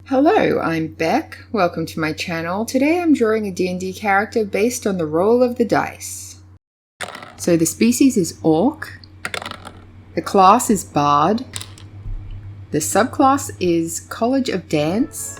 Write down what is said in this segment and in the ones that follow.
Hello, I'm Beck. Welcome to my channel. Today I'm drawing a D&D character based on the roll of the dice. So the species is Orc, the class is Bard, the subclass is College of Dance,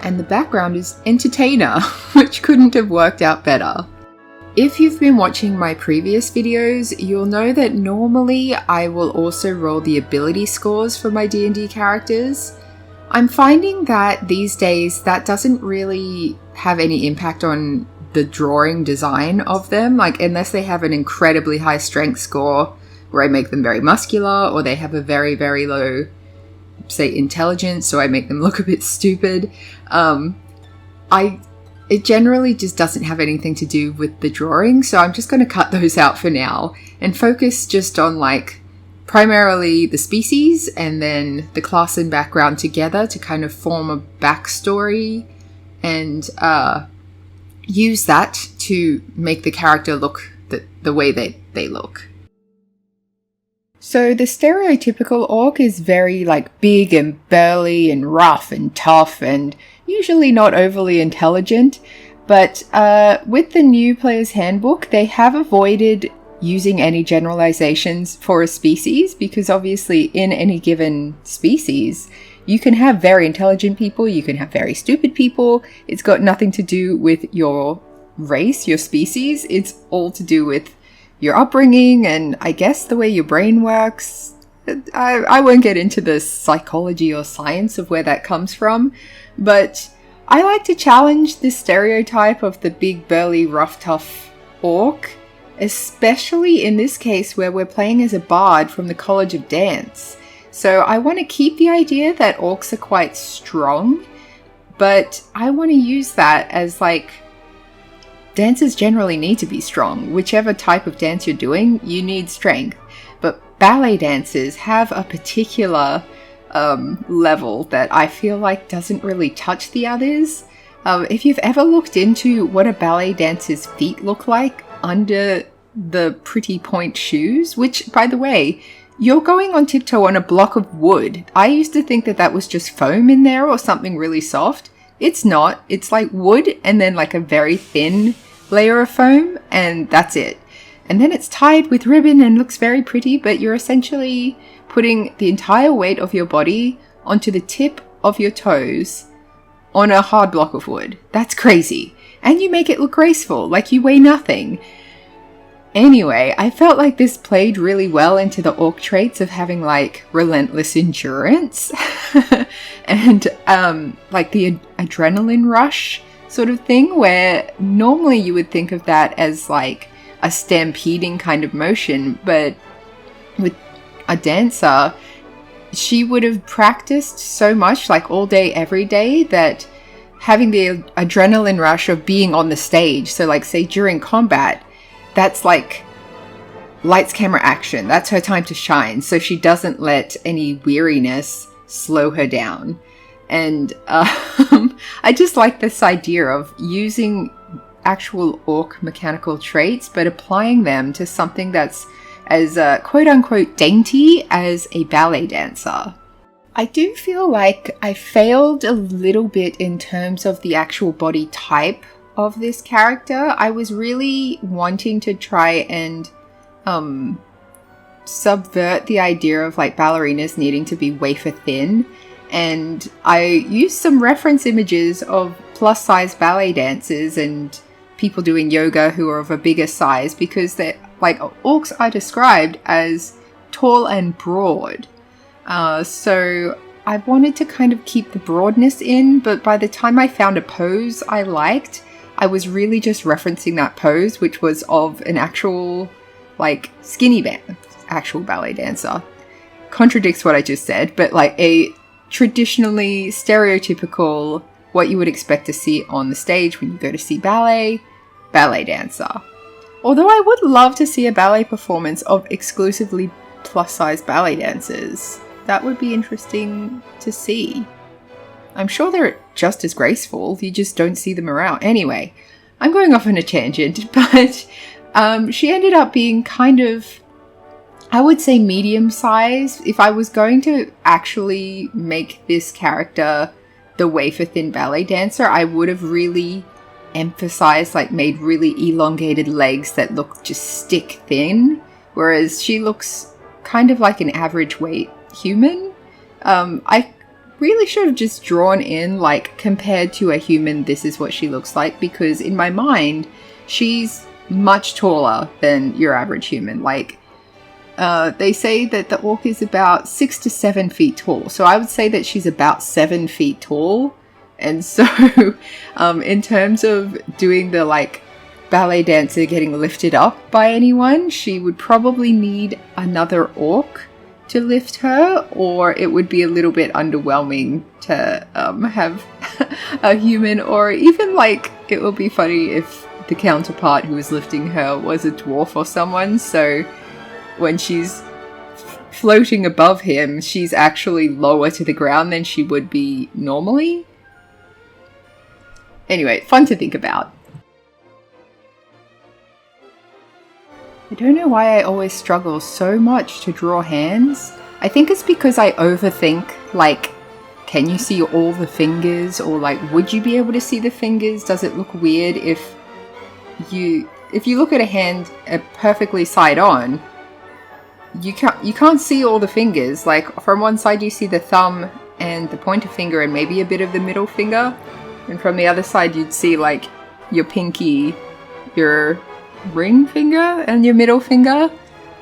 and the background is Entertainer, which couldn't have worked out better. If you've been watching my previous videos, you'll know that normally I will also roll the ability scores for my D&D characters. I'm finding that these days that doesn't really have any impact on the drawing design of them, like unless they have an incredibly high strength score where I make them very muscular, or they have a very, very low, say, intelligence, so I make them look a bit stupid. It generally just doesn't have anything to do with the drawing, so I'm just going to cut those out for now and focus just on like primarily the species and then the class and background together to kind of form a backstory and use that to make the character look the way they look. So the stereotypical orc is very like big and burly and rough and tough and usually not overly intelligent, but with the new player's handbook they have avoided using any generalizations for a species, because obviously in any given species you can have very intelligent people, you can have very stupid people. It's got nothing to do with your race, your species. It's all to do with your upbringing and I guess the way your brain works. I won't get into the psychology or science of where that comes from, but I like to challenge this stereotype of the big burly rough tough orc, especially in this case where we're playing as a bard from the College of Dance. So I want to keep the idea that orcs are quite strong, but I want to use that as like, dancers generally need to be strong. Whichever type of dance you're doing, you need strength. But ballet dancers have a particular level that I feel like doesn't really touch the others. If you've ever looked into what a ballet dancer's feet look like under the pretty point shoes, which, by the way, you're going on tiptoe on a block of wood. I used to think that was just foam in there or something really soft. It's not. It's like wood and then like a very thin layer of foam, and that's it. And then it's tied with ribbon and looks very pretty, but you're essentially putting the entire weight of your body onto the tip of your toes on a hard block of wood. That's crazy. And you make it look graceful, like you weigh nothing. Anyway, I felt like this played really well into the orc traits of having like relentless endurance and like the adrenaline rush sort of thing, where normally you would think of that as like a stampeding kind of motion, but with a dancer, she would have practiced so much, like all day, every day, that having the adrenaline rush of being on the stage, so like say during combat, that's like lights, camera, action. That's her time to shine. So she doesn't let any weariness slow her down. And I just like this idea of using actual orc mechanical traits, but applying them to something that's as quote unquote dainty as a ballet dancer. I do feel like I failed a little bit in terms of the actual body type of this character. I was really wanting to try and subvert the idea of like ballerinas needing to be wafer thin, and I used some reference images of plus size ballet dancers and people doing yoga who are of a bigger size, because they're like orcs are described as tall and broad. So I wanted to kind of keep the broadness in, but by the time I found a pose I liked, I was really just referencing that pose, which was of an actual, like, actual ballet dancer. Contradicts what I just said, but like a traditionally stereotypical, what you would expect to see on the stage when you go to see ballet dancer. Although I would love to see a ballet performance of exclusively plus-size ballet dancers. That would be interesting to see. I'm sure they're just as graceful, you just don't see them around. Anyway, I'm going off on a tangent, but she ended up being kind of, I would say, medium-sized. If I was going to actually make this character the wafer-thin ballet dancer, I would have really emphasized, like made really elongated legs that look just stick thin, whereas she looks kind of like an average weight human. I really should have just drawn in, like, compared to a human, this is what she looks like, because in my mind, she's much taller than your average human. Like, they say that the orc is about 6 to 7 feet tall, so I would say that she's about 7 feet tall. And so, in terms of doing the, like, ballet dancer getting lifted up by anyone, she would probably need another orc to lift her, or it would be a little bit underwhelming to have a human, or even, like, it would be funny if the counterpart who was lifting her was a dwarf or someone, so when she's floating above him, she's actually lower to the ground than she would be normally. Anyway, fun to think about. I don't know why I always struggle so much to draw hands. I think it's because I overthink, like, can you see all the fingers? Or, like, would you be able to see the fingers? Does it look weird if you look at a hand perfectly side on, you can't see all the fingers. Like, from one side you see the thumb and the pointer finger and maybe a bit of the middle finger, and from the other side you'd see, like, your pinky, your ring finger and your middle finger.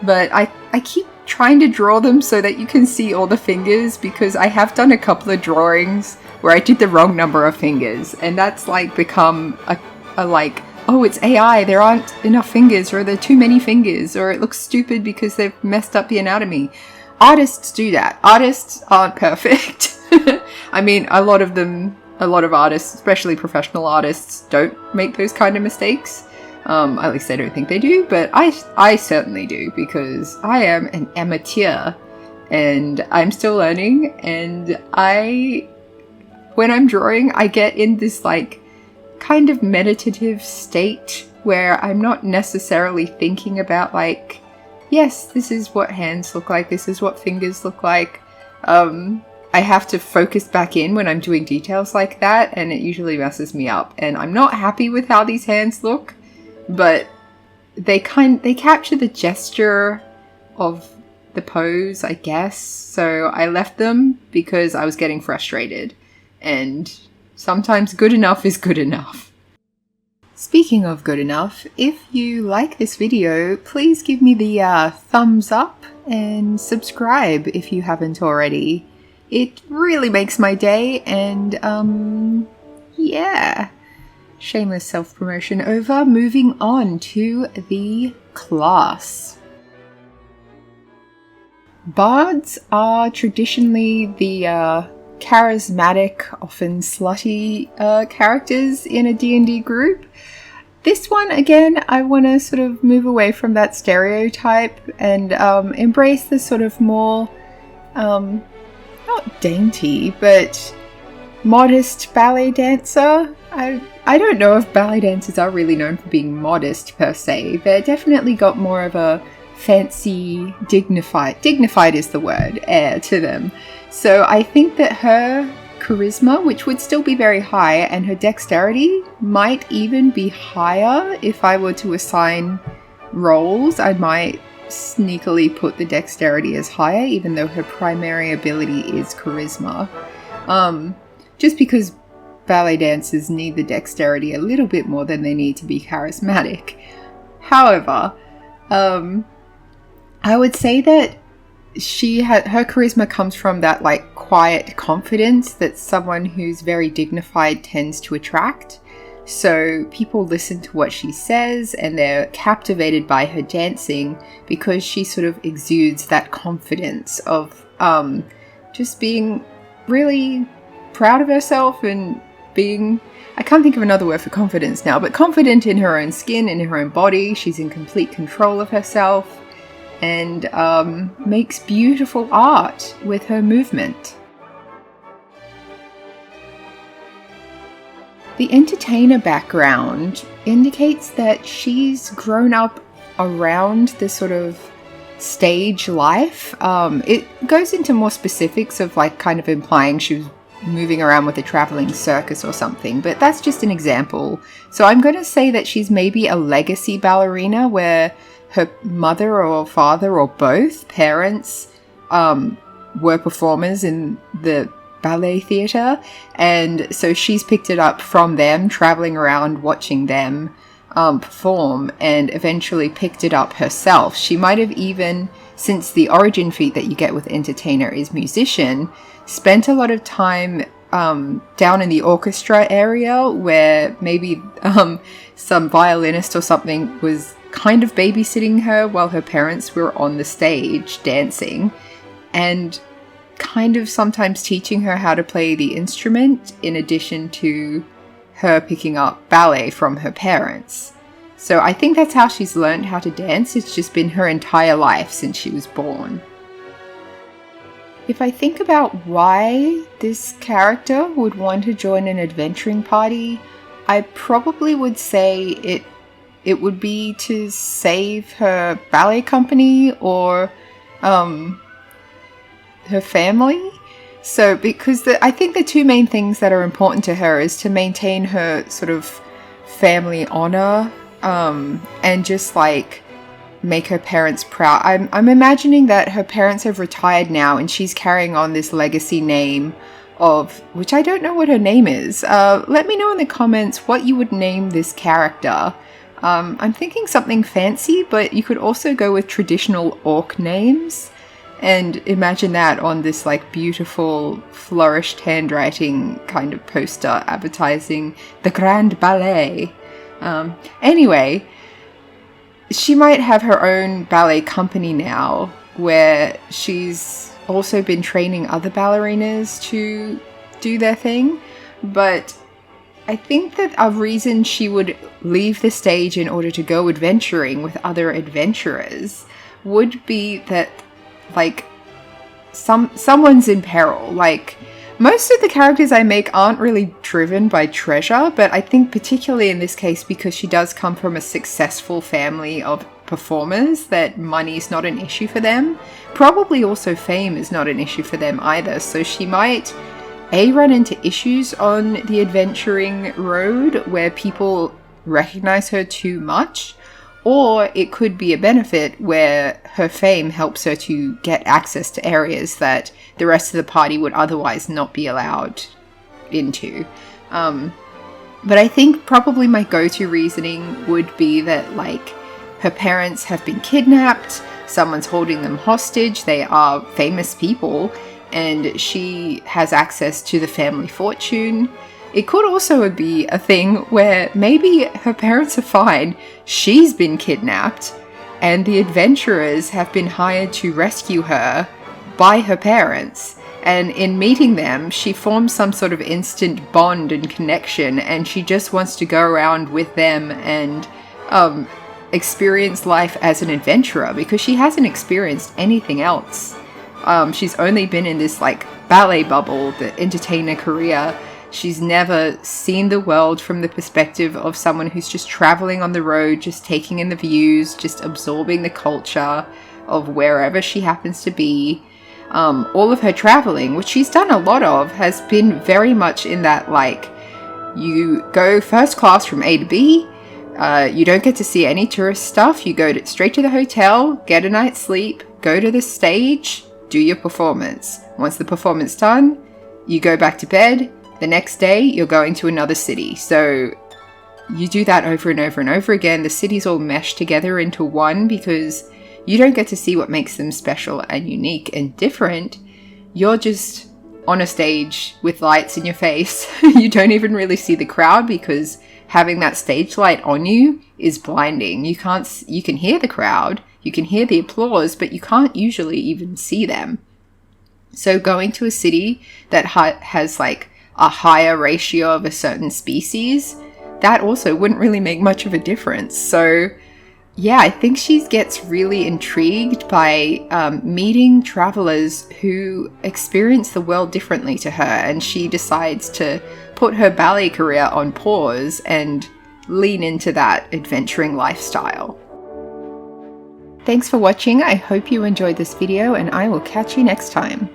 But I keep trying to draw them so that you can see all the fingers, because I have done a couple of drawings where I did the wrong number of fingers, and that's, like, become a like, oh, it's AI, there aren't enough fingers, or there are too many fingers, or it looks stupid because they've messed up the anatomy. Artists do that. Artists aren't perfect. I mean, a lot of artists, especially professional artists, don't make those kind of mistakes. At least I don't think they do, but I certainly do, because I am an amateur and I'm still learning, and when I'm drawing, I get in this, like, kind of meditative state where I'm not necessarily thinking about, like, yes, this is what hands look like, this is what fingers look like. I have to focus back in when I'm doing details like that, and it usually messes me up, and I'm not happy with how these hands look, but they capture the gesture of the pose, I guess. So I left them because I was getting frustrated, and sometimes good enough is good enough. Speaking of good enough, if you like this video, please give me the thumbs up and subscribe if you haven't already. It really makes my day, and yeah. Shameless self-promotion over. Moving on to the class. Bards are traditionally the charismatic, often slutty characters in a D&D group. This one, again, I want to sort of move away from that stereotype and embrace the sort of more, not dainty, but modest ballet dancer. I don't know if ballet dancers are really known for being modest per se. They're definitely got more of a fancy, dignified is the word, air to them. So I think that her charisma, which would still be very high, and her dexterity might even be higher. If I were to assign roles, I might sneakily put the dexterity as higher, even though her primary ability is charisma. Just because ballet dancers need the dexterity a little bit more than they need to be charismatic. However, I would say that her charisma comes from that, like, quiet confidence that someone who's very dignified tends to attract. So people listen to what she says and they're captivated by her dancing because she sort of exudes that confidence of just being really proud of herself and being, I can't think of another word for confidence now, but confident in her own skin, in her own body. She's in complete control of herself and makes beautiful art with her movement. The entertainer background indicates that she's grown up around this sort of stage life. It goes into more specifics of, like, kind of implying she was moving around with a traveling circus or something, but that's just an example. So I'm going to say that she's maybe a legacy ballerina where her mother or father or both parents were performers in the ballet theatre, and so she's picked it up from them, traveling around watching them perform, and eventually picked it up herself. She might have even, since the origin feat that you get with entertainer is musician, spent a lot of time down in the orchestra area where maybe some violinist or something was kind of babysitting her while her parents were on the stage dancing, and kind of sometimes teaching her how to play the instrument in addition to her picking up ballet from her parents. So I think that's how she's learned how to dance. It's just been her entire life since she was born. If I think about why this character would want to join an adventuring party, I probably would say it would be to save her ballet company or her family. So because I think the two main things that are important to her is to maintain her sort of family honor and just like make her parents proud. I'm imagining that her parents have retired now and she's carrying on this legacy name of, which I don't know what her name is. Let me know in the comments what you would name this character. I'm thinking something fancy, but you could also go with traditional orc names and imagine that on this like beautiful flourished handwriting kind of poster advertising the Grand Ballet. Anyway, she might have her own ballet company now where she's also been training other ballerinas to do their thing, but I think that a reason she would leave the stage in order to go adventuring with other adventurers would be that like someone's in peril. Like most of the characters I make aren't really driven by treasure, but I think particularly in this case because she does come from a successful family of performers that money's not an issue for them. Probably also fame is not an issue for them either, so she might run into issues on the adventuring road where people recognize her too much, or it could be a benefit where her fame helps her to get access to areas that the rest of the party would otherwise not be allowed into. But I think probably my go-to reasoning would be that like her parents have been kidnapped, someone's holding them hostage, they are famous people, and she has access to the family fortune. It could also be a thing where maybe her parents are fine, she's been kidnapped, and the adventurers have been hired to rescue her by her parents. And in meeting them, she forms some sort of instant bond and connection, and she just wants to go around with them and experience life as an adventurer because she hasn't experienced anything else. She's only been in this like ballet bubble, the entertainer career. She's never seen the world from the perspective of someone who's just traveling on the road, just taking in the views, just absorbing the culture of wherever she happens to be. All of her traveling, which she's done a lot of, has been very much in that like, you go first class from A to B, you don't get to see any tourist stuff, you go straight to the hotel, get a night's sleep, go to the stage, do your performance. Once the performance done, you go back to bed. The next day, you're going to another city. So you do that over and over and over again. The cities all mesh together into one because you don't get to see what makes them special and unique and different. You're just on a stage with lights in your face. You don't even really see the crowd because having that stage light on you is blinding. You can hear the crowd, you can hear the applause, but you can't usually even see them. So going to a city that has like a higher ratio of a certain species, that also wouldn't really make much of a difference. So yeah, I think she gets really intrigued by meeting travelers who experience the world differently to her, and she decides to put her ballet career on pause and lean into that adventuring lifestyle. Thanks for watching. I hope you enjoyed this video, and I will catch you next time.